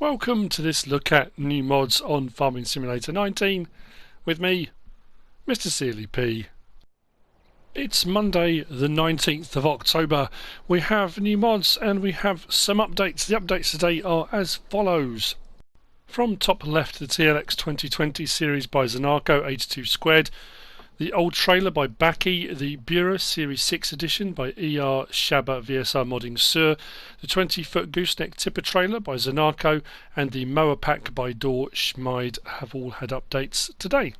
Welcome to this look at new mods on Farming Simulator 19 with me, MrSealyp. It's Monday the 19th of October. We have new mods and we have some updates. The updates today are as follows. From top left, the TLX 2020 series by pZonaKo 82 Squared, the old trailer by Baki, the Bureau Series 6 edition by Shaba VSR Modding Sur, the 20-foot gooseneck tipper trailer by pZonaKo, and the mower pack by Door Schmid have all had updates today.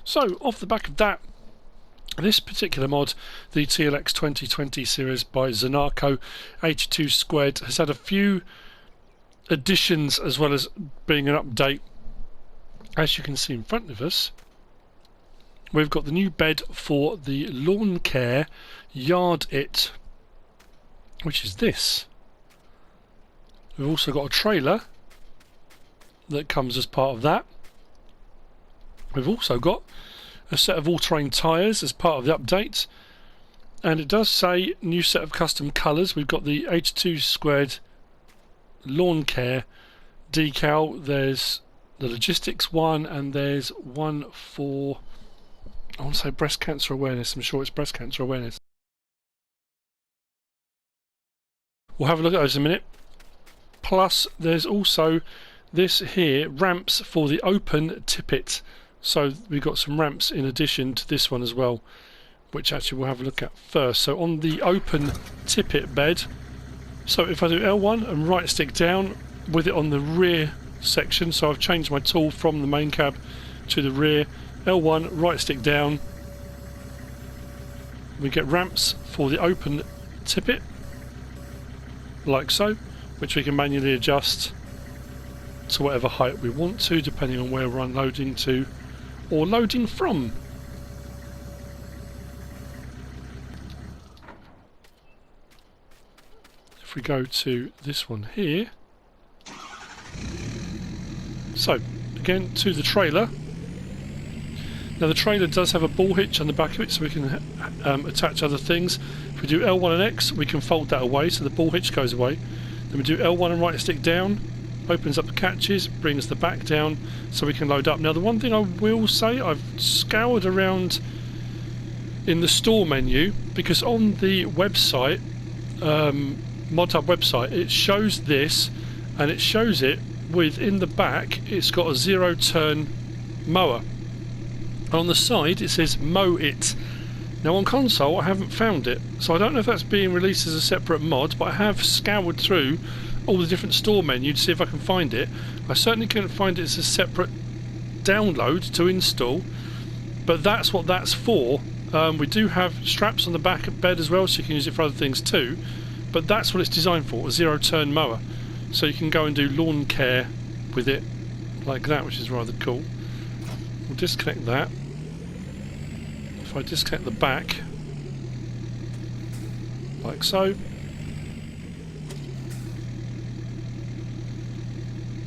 So, off the back of that, this particular mod, the TLX 2020 series by pZonaKo 82 Squared, has had a few additions as well as being an update. As you can see in front of us, we've got the new bed for the lawn care yard which is this. We've also got a trailer that comes as part of that. We've also got a set of all-terrain tyres as part of the update, and it does say new set of custom colours. We've got the 82 Squared lawn care decal, there's the logistics one, and there's one for, I want to say, breast cancer awareness. I'm sure it's breast cancer awareness. We'll have a look at those in a minute. Plus there's also this here, ramps for the open tippet. So we've got some ramps in addition to this one as well, which actually we'll have a look at first. So on the open tippet bed, so if I do L1 and right stick down with it on the rear section, so I've changed my tool from the main cab to the rear, L1, right stick down, we get ramps for the open tippet, like so, which we can manually adjust to whatever height we want to, depending on where we're unloading to or loading from. If we go to this one here, so again to the trailer. Now the trailer does have a ball hitch on the back of it, so we can attach other things. If we do L1 and X, we can fold that away, so the ball hitch goes away. Then we do L1 and right stick down, opens up the catches, brings the back down, so we can load up. Now the one thing I will say, I've scoured around in the store menu, because on the website, Modhub website, it shows this, and it shows it with, in the back, it's got a 0-turn mower. On the side it says mow it. Now on console I haven't found it, so I don't know if that's being released as a separate mod, but I have scoured through all the different store menus to see if I can find it. I certainly couldn't find it as a separate download to install, but that's what that's for. We do have straps on the back of bed as well, so you can use it for other things too, but that's what it's designed for, a 0-turn mower. So you can go and do lawn care with it like that, which is rather cool. We'll disconnect that. If I disconnect the back, like so.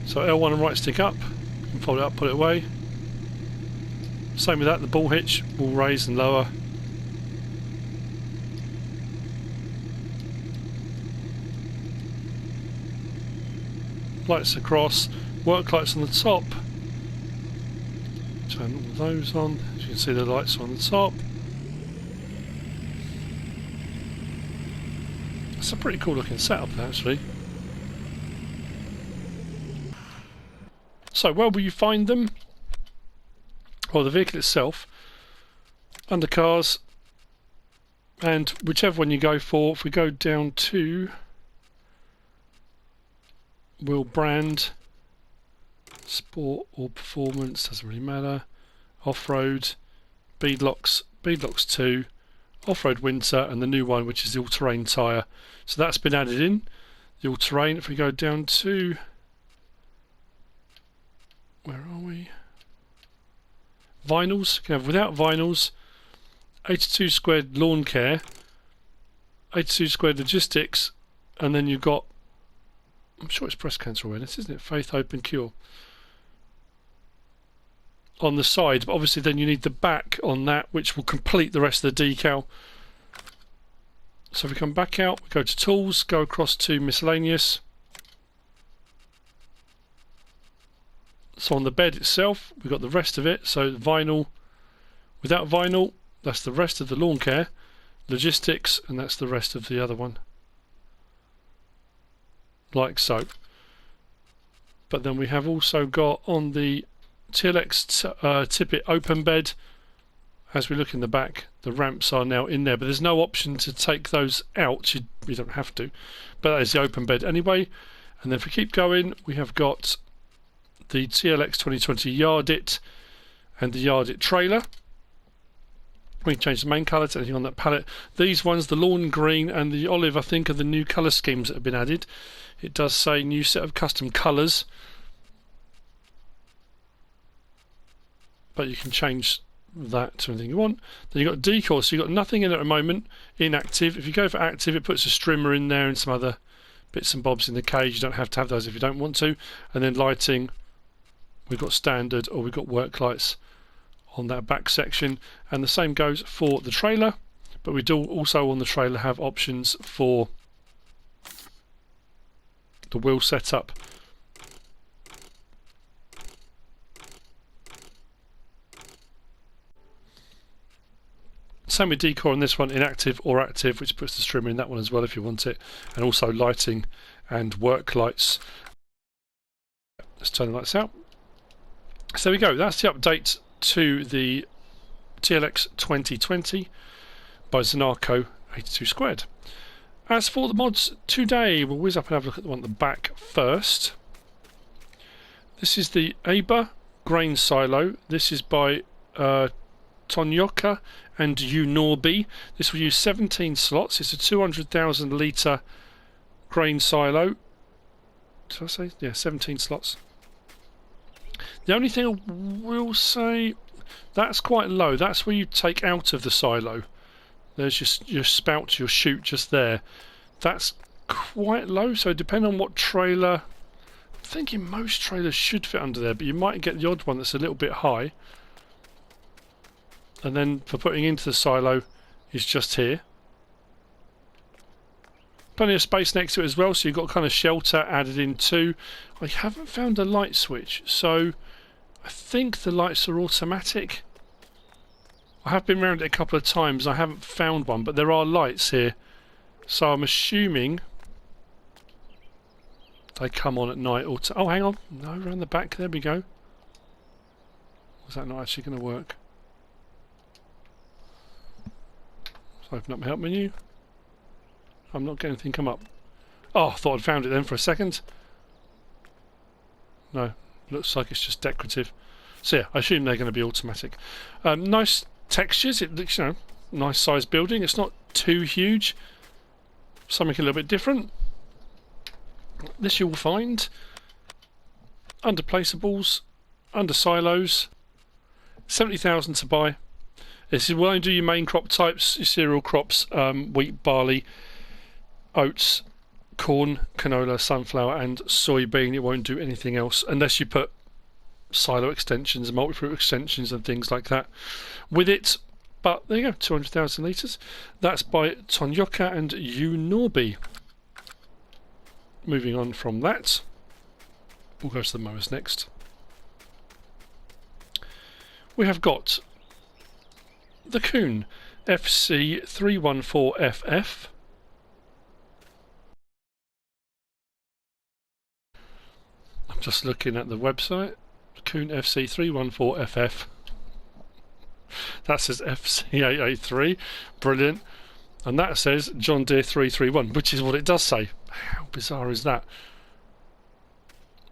So L1 and right stick up, you can fold it up, put it away. Same with that, the ball hitch will raise and lower. Lights across, work lights on the top. Turn all those on, as you can see the lights on the top. It's a pretty cool looking setup actually. So where will you find them? Well, the vehicle itself, under cars, and whichever one you go for. If we go down to wheel brand, sport or performance, doesn't really matter, off-road, beadlocks 2, off-road winter, and the new one, which is the all-terrain tyre. So that's been added in, the all-terrain. If we go down to, where are we, vinyls, you can have without vinyls, 82 Squared lawn care, 82 Squared logistics, and then you've got, I'm sure it's breast cancer awareness, isn't it? Faith, hope and cure on the side, but obviously then you need the back on that, which will complete the rest of the decal. So if we come back out, we go to tools, go across to miscellaneous, So on the bed itself, we've got the rest of it. So vinyl, without vinyl, that's the rest of the lawn care, logistics, and that's the rest of the other one. Like so. But then we have also got on the TLX Tippet open bed, as we look in the back, the ramps are now in there, but there's no option to take those out. You don't have to, but that is the open bed anyway. And then if we keep going, we have got the TLX 2020 Yardit and the Yardit trailer. We can change the main colour to anything on that palette. These ones, the lawn green and the olive, I think are the new colour schemes that have been added. It does say new set of custom colours, but you can change that to anything you want. Then you've got decor, so you've got nothing in at the moment, inactive. If you go for active, it puts a strimmer in there and some other bits and bobs in the cage. You don't have to have those if you don't want to. And then lighting, we've got standard or we've got work lights on that back section, and the same goes for the trailer, but we do also on the trailer have options for the wheel setup. Same with decor on this one, inactive or active, which puts the strimmer in that one as well if you want it, and also lighting and work lights. Let's turn the lights out. So there we go, that's the update to the TLX 2020 by PZonaKo 82 Squared. As for the mods today, we'll whiz up and have a look at the one at the back first. This is the Aber grain silo. This is by Tonyokka and UNorby. This will use 17 slots. It's a 200,000 litre grain silo. Did I say? Yeah, 17 slots. The only thing I will say, that's quite low. That's where you take out of the silo. There's your spout, your chute just there. That's quite low, so depending on what trailer, I'm thinking most trailers should fit under there, but you might get the odd one that's a little bit high. And then for putting into the silo is just here. Plenty of space next to it as well, so you've got kind of shelter added in too. I haven't found a light switch, so I think the lights are automatic. I have been around it a couple of times, I haven't found one, but there are lights here, so I'm assuming they come on at night. Oh, hang on, no, around the back, there we go. Was that not actually going to work? Let's open up my help menu. I'm not getting anything come up. Oh, I thought I'd found it then for a second. No, looks like it's just decorative. So yeah, I assume they're going to be automatic. Nice textures. It looks, you know, nice sized building. It's not too huge. Something a little bit different. This you will find under placeables, under silos. 70,000 to buy. This is where you do your main crop types, your cereal crops, wheat, barley, oats, corn, canola, sunflower and soybean. It won't do anything else unless you put silo extensions, multi-fruit extensions and things like that with it. But there you go, 200,000 litres. That's by Tonyokka and UNorby. Moving on from that, we'll go to the mowers next. We have got the Kuhn FC314FF. I'm just looking at the website. Kuhn FC314FF. That says FC883. Brilliant. And that says John Deere 331, which is what it does say. How bizarre is that?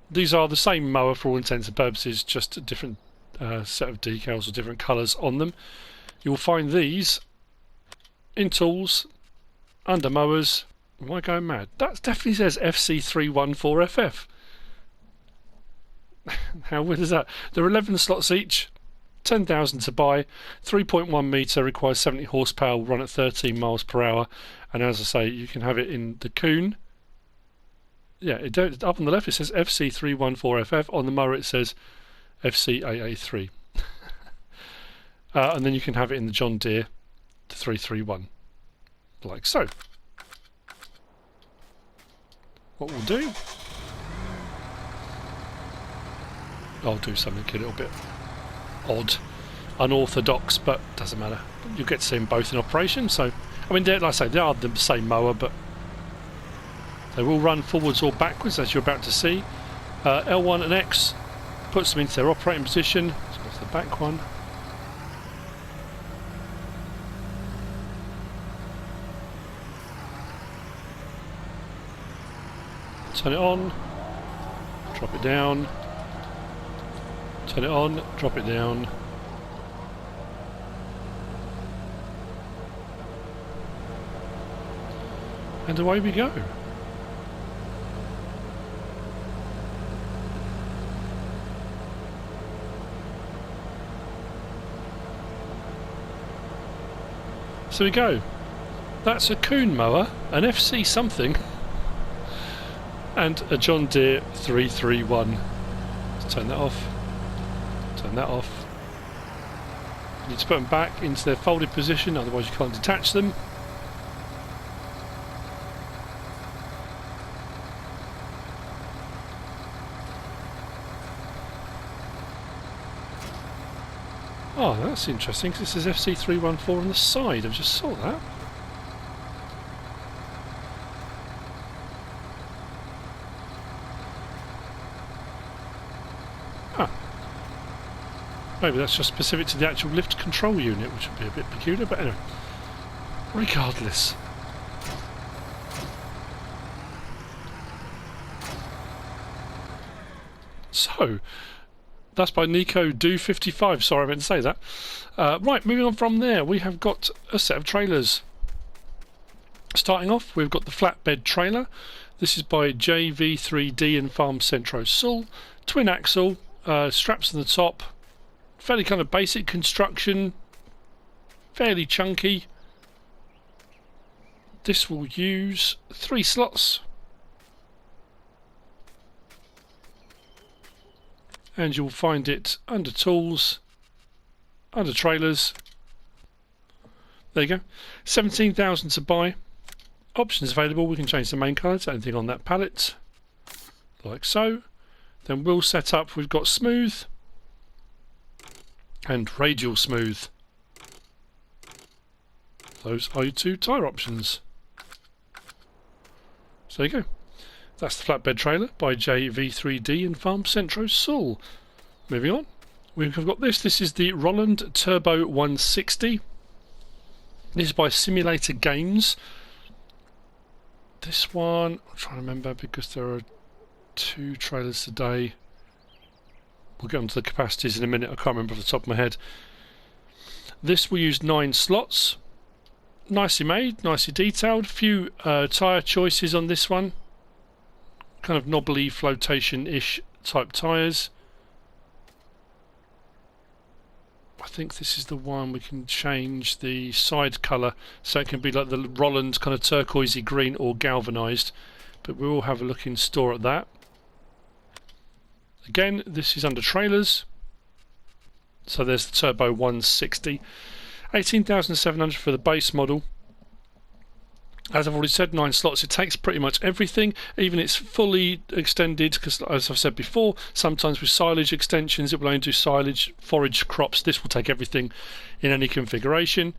These are the same mower for all intents and purposes, just a different set of decals or different colours on them. You'll find these in tools, under mowers. Am I going mad? That definitely says FC314FF. How weird is that? There are 11 slots each, 10,000 to buy, 3.1 metre, requires 70 horsepower, will run at 13 miles per hour, and as I say, you can have it in the Kuhn. Yeah, up on the left it says FC314FF, on the mower it says FC883. And then you can have it in the John Deere 331, like so. What we'll do I'll do something a little bit odd, unorthodox, but doesn't matter. You'll get to see them both in operation. So, I mean, like I say, they are the same mower, but they will run forwards or backwards, as you're about to see. L1 and X puts them into their operating position. Let's go to the back one. Turn it on, drop it down, turn it on, drop it down. And away we go. So we go. That's a Kuhn mower, an FC something, and a John Deere 331. Let's turn that off. Turn that off. You need to put them back into their folded position, otherwise you can't detach them. Oh, that's interesting, because this is FC314 on the side. I just saw that. Ah. Maybe that's just specific to the actual lift control unit, which would be a bit peculiar, but anyway. Regardless. So, that's by Nico Do 55. Sorry, I meant to say that. Right, moving on from there, we have got a set of trailers. Starting off, we've got the flatbed trailer. This is by JV3D and Farm CENTRO Sul. Twin axle, straps on the top. Fairly kind of basic construction. Fairly chunky. This will use 3 slots. And you'll find it under tools, under trailers. There you go. 17,000 to buy. Options available. We can change the main colour to anything on that palette, like so. Then we'll set up. We've got smooth and radial smooth. Those are your 2 tyre options. So there you go. That's the flatbed trailer by JV3D and Farm CENTRO Sul. Moving on, we've got this. This is the Rolland Turbo 160. This is by SimulatorGAMES. This one, I'm trying to remember because there are 2 trailers today. We'll get onto the capacities in a minute. I can't remember off the top of my head. This will use 9 slots. Nicely made, nicely detailed. Few tyre choices on this one. Kind of knobbly flotation-ish type tyres. I think this is the one we can change the side colour so it can be like the Rolland kind of turquoisey green or galvanised, but we will have a look in store at that. Again, this is under trailers, so there's the Turbo 160. 18,700 for the base model. As I've already said, 9 slots. It takes pretty much everything, even it's fully extended, because as I've said before, sometimes with silage extensions it will only do silage, forage, crops. This will take everything in any configuration.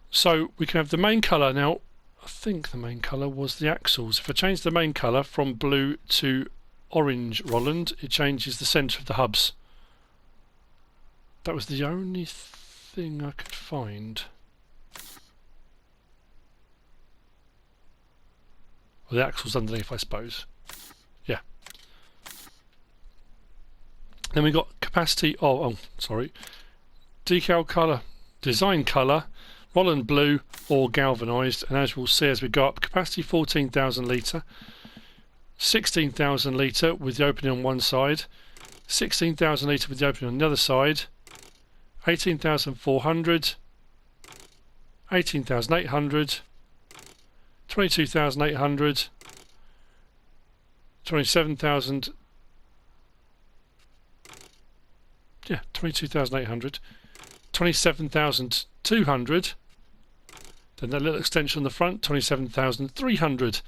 So we can have the main colour. Now, I think the main colour was the axles. If I change the main colour from blue to orange Rolland, it changes the centre of the hubs. That was the only thing I could find. Well, the axle's underneath, I suppose. Yeah. Then we got capacity. Oh, sorry. Decal colour, design colour, Rolland blue or galvanised. And as we'll see as we go up, capacity 14,000 litre, 16,000 litre with the opening on one side, 16,000 litre with the opening on the other side, 18,400, 18,800. 22,800, 27,000, yeah, 22,800, 27,200, then that little extension on the front, 27,300,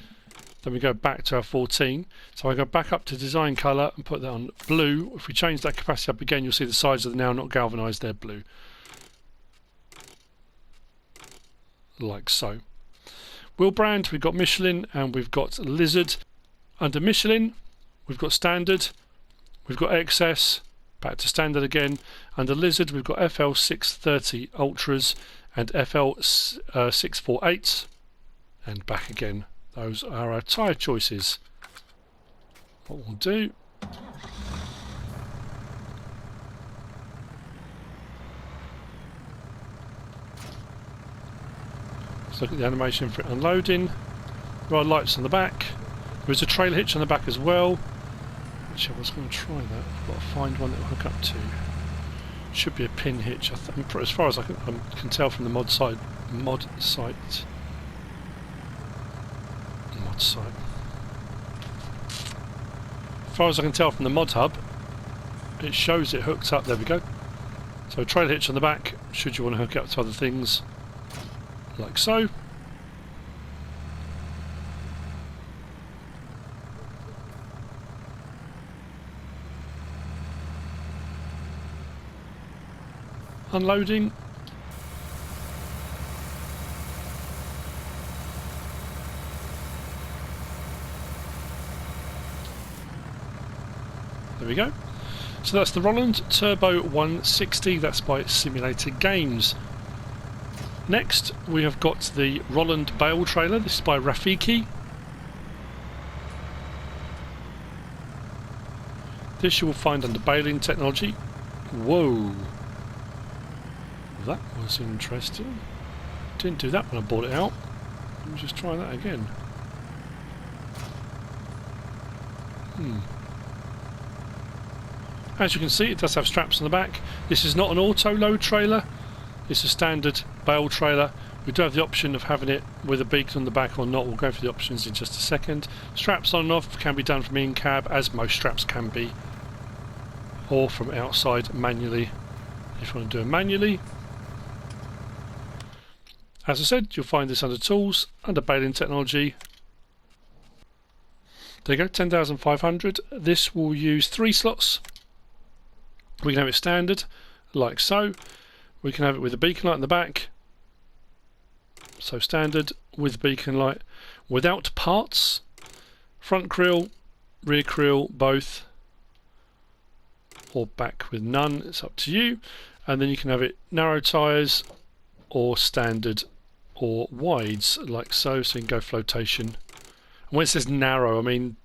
Then we go back to our 14. So I go back up to design colour and put that on blue. If we change that capacity up again, you'll see the sides of the now not galvanised, they're blue. Like so. Wheel brand, we've got Michelin and we've got Lizard. Under Michelin, we've got standard, we've got XS, back to standard again. Under Lizard, we've got FL630 Ultras and FL648s, and back again. Those are our tyre choices. What we'll do, let's look at the animation for it unloading. There are lights on the back. There is a trailer hitch on the back as well. Actually, I was going to try that. I've got to find one that will hook up to. Should be a pin hitch. As far as I can tell from the mod site. As far as I can tell from the Modhub, it shows it hooked up. There we go. So trailer hitch on the back. Should you want to hook it up to other things, like so. Unloading. There we go. So that's the Rolland Turbo 160. That's by SimulatorGAMES. Next we have got the Rolland Bale trailer. This is by Rafiki. This you will find under baling technology. Whoa. That was interesting. Didn't do that when I bought it out. Let me just try that again. As you can see, it does have straps on the back. This is not an auto load trailer. It's a standard bale trailer. We do have the option of having it with a beacon on the back or not. We'll go through the options in just a second. Straps on and off can be done from in cab, as most straps can be, or from outside manually if you want to do it manually. As I said, you'll find this under tools, under baling technology. There you go, 10,500. This will use 3 slots. We can have it standard, like so. We can have it with a beacon light in the back. So standard with beacon light, without parts. Front creel, rear creel, both. Or back with none, it's up to you. And then you can have it narrow tyres or standard or wides, like so. So you can go flotation. And when it says narrow, I mean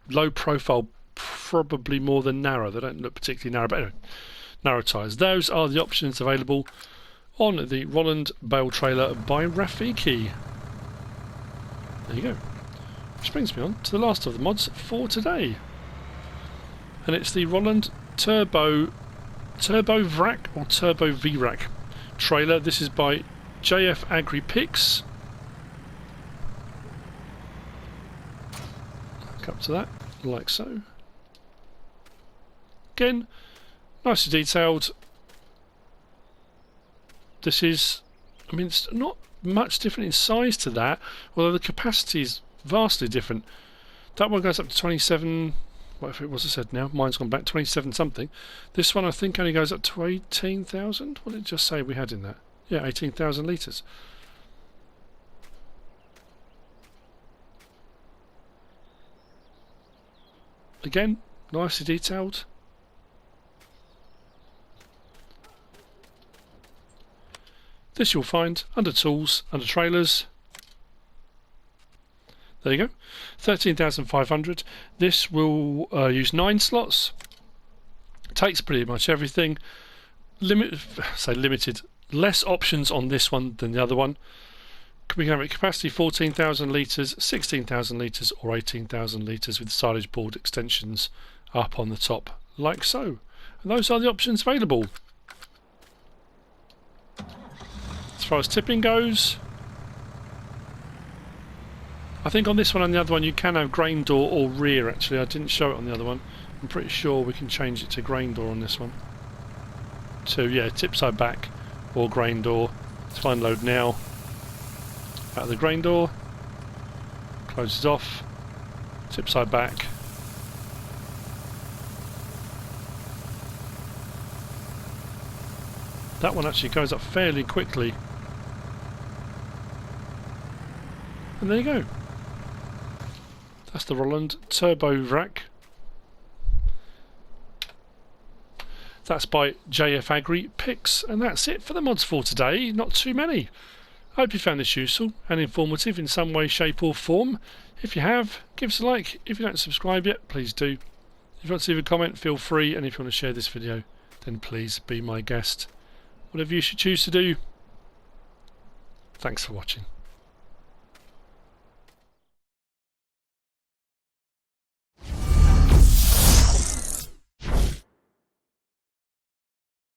low profile, probably more than narrow. They don't look particularly narrow, but anyway, narrow tyres. Those are the options available on the Rolland Bale trailer by Rafiki. There you go. Which brings me on to the last of the mods for today. And it's the Rolland Turbovrac or Turbovrac trailer. This is by JFAGRIPix. Look up to that, like so. Again, nicely detailed. This is, I mean, it's not much different in size to that, although the capacity is vastly different. That one goes up to 27, whatever it was I said now, mine's gone back, 27 something. This one I think only goes up to 18,000. What did it just say we had in that? Yeah, 18,000 litres. Again, nicely detailed. This you'll find under tools, under trailers. There you go, 13,500. This will use 9 slots. Takes pretty much everything. Limited. Less options on this one than the other one. We can have a capacity 14,000 litres, 16,000 litres or 18,000 litres with silage board extensions up on the top, like so. And those are the options available. As far as tipping goes, I think on this one and the other one you can have grain door or rear. Actually, I didn't show it on the other one. I'm pretty sure we can change it to grain door on this one. So yeah, tip side back or grain door. Let's find load now. Out of the grain door. Closes off. Tip side back. That one actually goes up fairly quickly. And there you go. That's the Rolland Turbovrac. That's by JFAGRIPix, and that's it for the mods for today. Not too many. I hope you found this useful and informative in some way, shape or form. If you have, give us a like. If you don't subscribe yet, please do. If you want to leave a comment, feel free, and if you want to share this video, then please be my guest. Whatever you should choose to do. Thanks for watching.